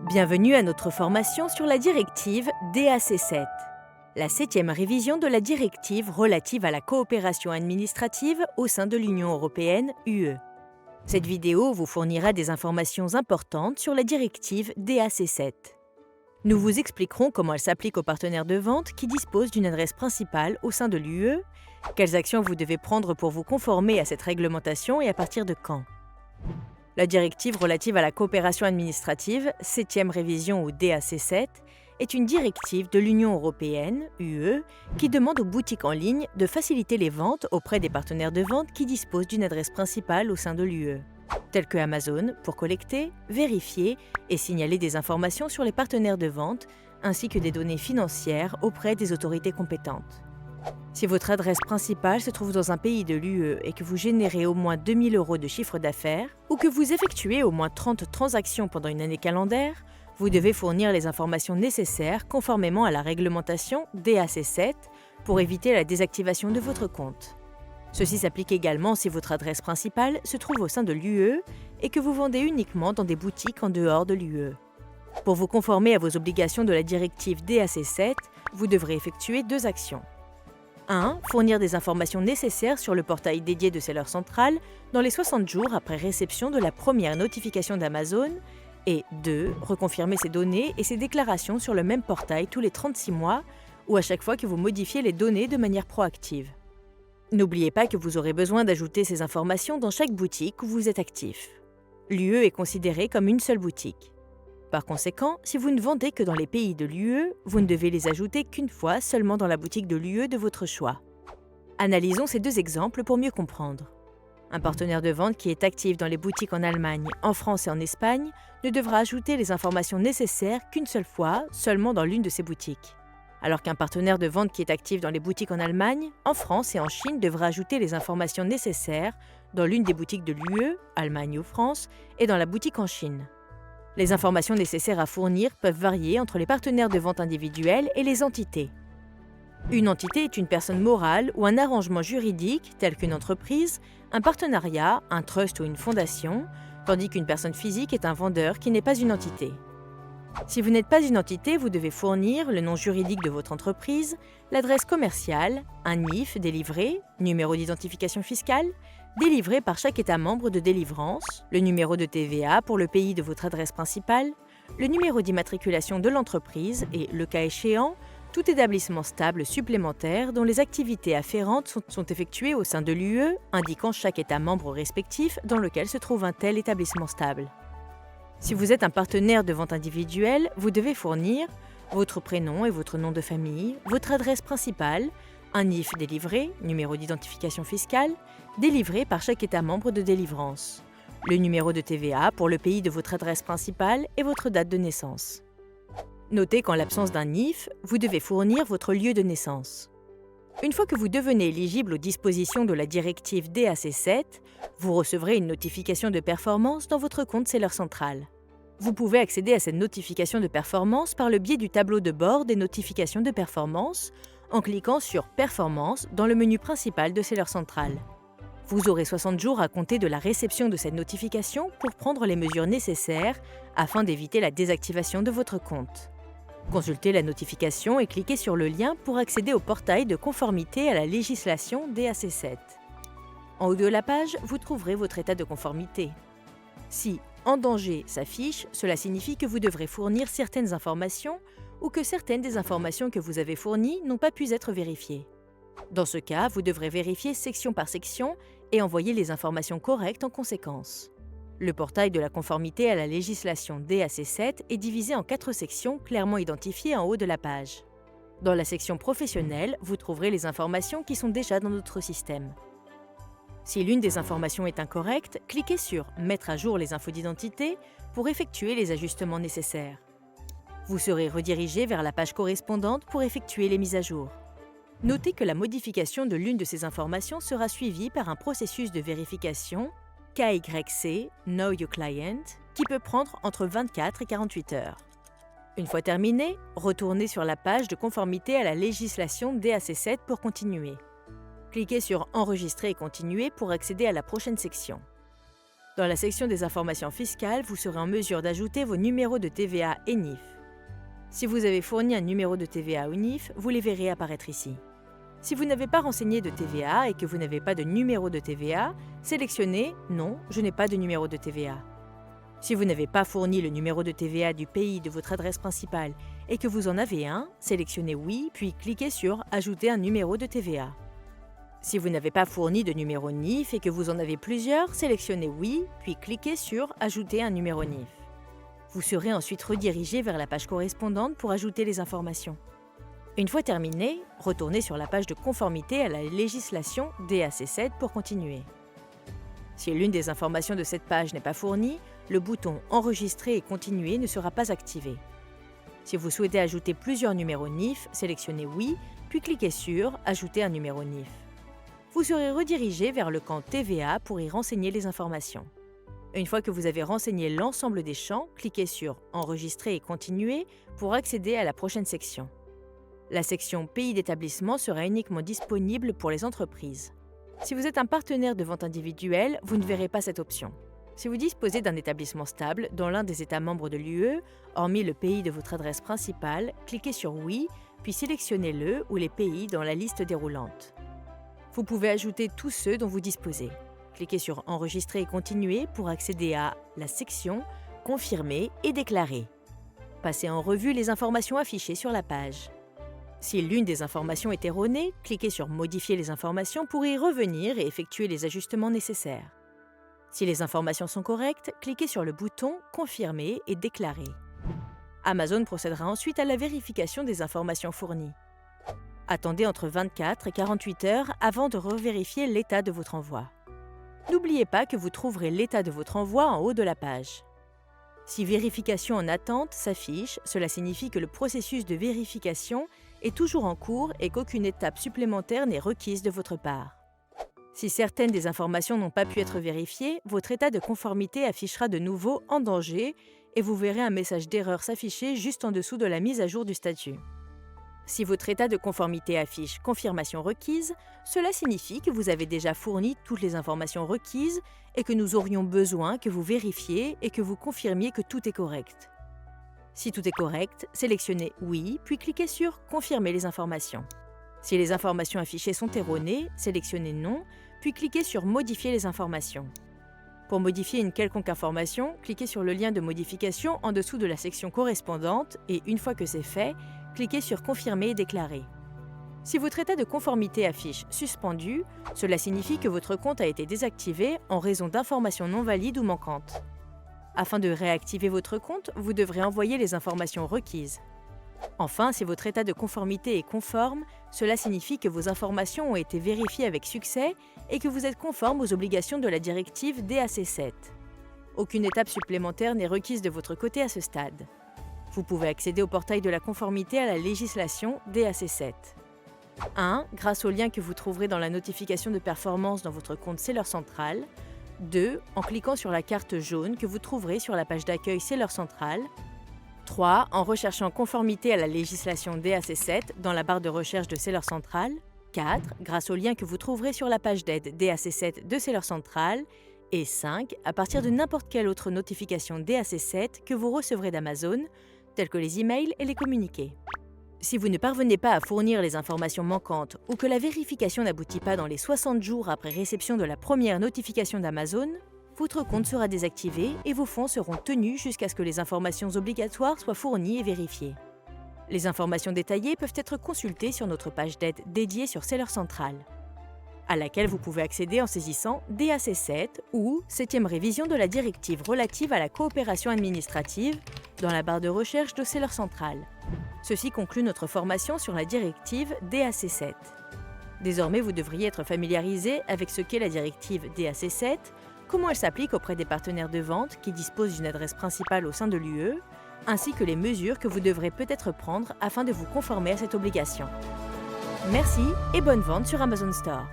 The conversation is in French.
Bienvenue à notre formation sur la directive DAC7, la 7e révision de la directive relative à la coopération administrative au sein de l'Union européenne (UE). Cette vidéo vous fournira des informations importantes sur la directive DAC7. Nous vous expliquerons comment elle s'applique aux partenaires de vente qui disposent d'une adresse principale au sein de l'UE, quelles actions vous devez prendre pour vous conformer à cette réglementation et à partir de quand. La directive relative à la coopération administrative, 7e révision ou DAC7, est une directive de l'Union européenne, UE, qui demande aux boutiques en ligne de faciliter les ventes auprès des partenaires de vente qui disposent d'une adresse principale au sein de l'UE, tels que Amazon, pour collecter, vérifier et signaler des informations sur les partenaires de vente, ainsi que des données financières auprès des autorités compétentes. Si votre adresse principale se trouve dans un pays de l'UE et que vous générez au moins 2 000 € de chiffre d'affaires, ou que vous effectuez au moins 30 transactions pendant une année calendaire, vous devez fournir les informations nécessaires conformément à la réglementation DAC7 pour éviter la désactivation de votre compte. Ceci s'applique également si votre adresse principale se trouve au sein de l'UE et que vous vendez uniquement dans des boutiques en dehors de l'UE. Pour vous conformer à vos obligations de la directive DAC7, vous devrez effectuer 2 actions. 1. Fournir des informations nécessaires sur le portail dédié de Seller Central dans les 60 jours après réception de la première notification d'Amazon. Et 2. Reconfirmer ces données et ces déclarations sur le même portail tous les 36 mois ou à chaque fois que vous modifiez les données de manière proactive. N'oubliez pas que vous aurez besoin d'ajouter ces informations dans chaque boutique où vous êtes actif. L'UE est considérée comme une seule boutique. Par conséquent, si vous ne vendez que dans les pays de l'UE, vous ne devez les ajouter qu'une fois seulement dans la boutique de l'UE de votre choix. Analysons ces 2 exemples pour mieux comprendre. Un partenaire de vente qui est actif dans les boutiques en Allemagne, en France et en Espagne ne devra ajouter les informations nécessaires qu'une seule fois seulement dans l'une de ces boutiques. Alors qu'un partenaire de vente qui est actif dans les boutiques en Allemagne, en France et en Chine devra ajouter les informations nécessaires dans l'une des boutiques de l'UE, Allemagne ou France, et dans la boutique en Chine. Les informations nécessaires à fournir peuvent varier entre les partenaires de vente individuels et les entités. Une entité est une personne morale ou un arrangement juridique tel qu'une entreprise, un partenariat, un trust ou une fondation, tandis qu'une personne physique est un vendeur qui n'est pas une entité. Si vous n'êtes pas une entité, vous devez fournir le nom juridique de votre entreprise, l'adresse commerciale, un NIF délivré, numéro d'identification fiscale, délivré par chaque État membre de délivrance, le numéro de TVA pour le pays de votre adresse principale, le numéro d'immatriculation de l'entreprise et, le cas échéant, tout établissement stable supplémentaire dont les activités afférentes sont effectuées au sein de l'UE, indiquant chaque État membre respectif dans lequel se trouve un tel établissement stable. Si vous êtes un partenaire de vente individuelle, vous devez fournir votre prénom et votre nom de famille, votre adresse principale, un NIF délivré, numéro d'identification fiscale, délivré par chaque État membre de délivrance, le numéro de TVA pour le pays de votre adresse principale et votre date de naissance. Notez qu'en l'absence d'un NIF, vous devez fournir votre lieu de naissance. Une fois que vous devenez éligible aux dispositions de la directive DAC7, vous recevrez une notification de performance dans votre compte Seller Central. Vous pouvez accéder à cette notification de performance par le biais du tableau de bord des notifications de performance en cliquant sur « Performance » dans le menu principal de Seller Central. Vous aurez 60 jours à compter de la réception de cette notification pour prendre les mesures nécessaires afin d'éviter la désactivation de votre compte. Consultez la notification et cliquez sur le lien pour accéder au portail de conformité à la législation DAC7. En haut de la page, vous trouverez votre état de conformité. Si « En danger » s'affiche, cela signifie que vous devrez fournir certaines informations ou que certaines des informations que vous avez fournies n'ont pas pu être vérifiées. Dans ce cas, vous devrez vérifier section par section et envoyer les informations correctes en conséquence. Le portail de la conformité à la législation DAC7 est divisé en 4 sections clairement identifiées en haut de la page. Dans la section professionnelle, vous trouverez les informations qui sont déjà dans notre système. Si l'une des informations est incorrecte, cliquez sur « Mettre à jour les infos d'identité » pour effectuer les ajustements nécessaires. Vous serez redirigé vers la page correspondante pour effectuer les mises à jour. Notez que la modification de l'une de ces informations sera suivie par un processus de vérification KYC, Know Your Client, qui peut prendre entre 24 et 48 heures. Une fois terminé, retournez sur la page de conformité à la législation DAC7 pour continuer. Cliquez sur « Enregistrer et continuer » pour accéder à la prochaine section. Dans la section des informations fiscales, vous serez en mesure d'ajouter vos numéros de TVA et NIF. Si vous avez fourni un numéro de TVA ou NIF, vous les verrez apparaître ici. Si vous n'avez pas renseigné de TVA et que vous n'avez pas de numéro de TVA, sélectionnez « Non, je n'ai pas de numéro de TVA ». Si vous n'avez pas fourni le numéro de TVA du pays de votre adresse principale et que vous en avez un, sélectionnez « Oui » puis cliquez sur « Ajouter un numéro de TVA ». Si vous n'avez pas fourni de numéro NIF et que vous en avez plusieurs, sélectionnez « Oui » puis cliquez sur « Ajouter un numéro NIF ». Vous serez ensuite redirigé vers la page correspondante pour ajouter les informations. Une fois terminé, retournez sur la page de conformité à la législation DAC7 pour continuer. Si l'une des informations de cette page n'est pas fournie, le bouton « Enregistrer et continuer » ne sera pas activé. Si vous souhaitez ajouter plusieurs numéros NIF, sélectionnez « Oui » puis cliquez sur « Ajouter un numéro NIF ». Vous serez redirigé vers le camp TVA pour y renseigner les informations. Une fois que vous avez renseigné l'ensemble des champs, cliquez sur « Enregistrer et continuer » pour accéder à la prochaine section. La section Pays d'établissement sera uniquement disponible pour les entreprises. Si vous êtes un partenaire de vente individuelle, vous ne verrez pas cette option. Si vous disposez d'un établissement stable dans l'un des États membres de l'UE, hormis le pays de votre adresse principale, cliquez sur « Oui » puis sélectionnez-le ou les pays dans la liste déroulante. Vous pouvez ajouter tous ceux dont vous disposez. Cliquez sur « Enregistrer et continuer » pour accéder à la section « Confirmer et déclarer ». Passez en revue les informations affichées sur la page. Si l'une des informations est erronée, cliquez sur « Modifier les informations » pour y revenir et effectuer les ajustements nécessaires. Si les informations sont correctes, cliquez sur le bouton « Confirmer et déclarer ». Amazon procédera ensuite à la vérification des informations fournies. Attendez entre 24 et 48 heures avant de revérifier l'état de votre envoi. N'oubliez pas que vous trouverez l'état de votre envoi en haut de la page. Si « Vérification en attente » s'affiche, cela signifie que le processus de vérification est toujours en cours et qu'aucune étape supplémentaire n'est requise de votre part. Si certaines des informations n'ont pas pu être vérifiées, votre état de conformité affichera de nouveau « En danger » et vous verrez un message d'erreur s'afficher juste en dessous de la mise à jour du statut. Si votre état de conformité affiche « Confirmation requise », cela signifie que vous avez déjà fourni toutes les informations requises et que nous aurions besoin que vous vérifiez et que vous confirmiez que tout est correct. Si tout est correct, sélectionnez « Oui » puis cliquez sur « Confirmer les informations ». Si les informations affichées sont erronées, sélectionnez « Non » puis cliquez sur « Modifier les informations ». Pour modifier une quelconque information, cliquez sur le lien de modification en dessous de la section correspondante et une fois que c'est fait, cliquez sur « Confirmer et déclarer ». Si votre état de conformité affiche « Suspendu », cela signifie que votre compte a été désactivé en raison d'informations non valides ou manquantes. Afin de réactiver votre compte, vous devrez envoyer les informations requises. Enfin, si votre état de conformité est conforme, cela signifie que vos informations ont été vérifiées avec succès et que vous êtes conforme aux obligations de la directive DAC7. Aucune étape supplémentaire n'est requise de votre côté à ce stade. Vous pouvez accéder au portail de la conformité à la législation DAC7. 1. Grâce au lien que vous trouverez dans la notification de performance dans votre compte Seller Central. 2. En cliquant sur la carte jaune que vous trouverez sur la page d'accueil Seller Central. 3. En recherchant conformité à la législation DAC7 dans la barre de recherche de Seller Central. 4. Grâce au lien que vous trouverez sur la page d'aide DAC7 de Seller Central. Et 5. À partir de n'importe quelle autre notification DAC7 que vous recevrez d'Amazon, telles que les emails et les communiqués. Si vous ne parvenez pas à fournir les informations manquantes ou que la vérification n'aboutit pas dans les 60 jours après réception de la première notification d'Amazon, votre compte sera désactivé et vos fonds seront tenus jusqu'à ce que les informations obligatoires soient fournies et vérifiées. Les informations détaillées peuvent être consultées sur notre page d'aide dédiée sur Seller Central, à laquelle vous pouvez accéder en saisissant DAC7 ou 7e révision de la directive relative à la coopération administrative dans la barre de recherche de Seller Central. Ceci conclut notre formation sur la directive DAC7. Désormais, vous devriez être familiarisé avec ce qu'est la directive DAC7, comment elle s'applique auprès des partenaires de vente qui disposent d'une adresse principale au sein de l'UE, ainsi que les mesures que vous devrez peut-être prendre afin de vous conformer à cette obligation. Merci et bonne vente sur Amazon Store.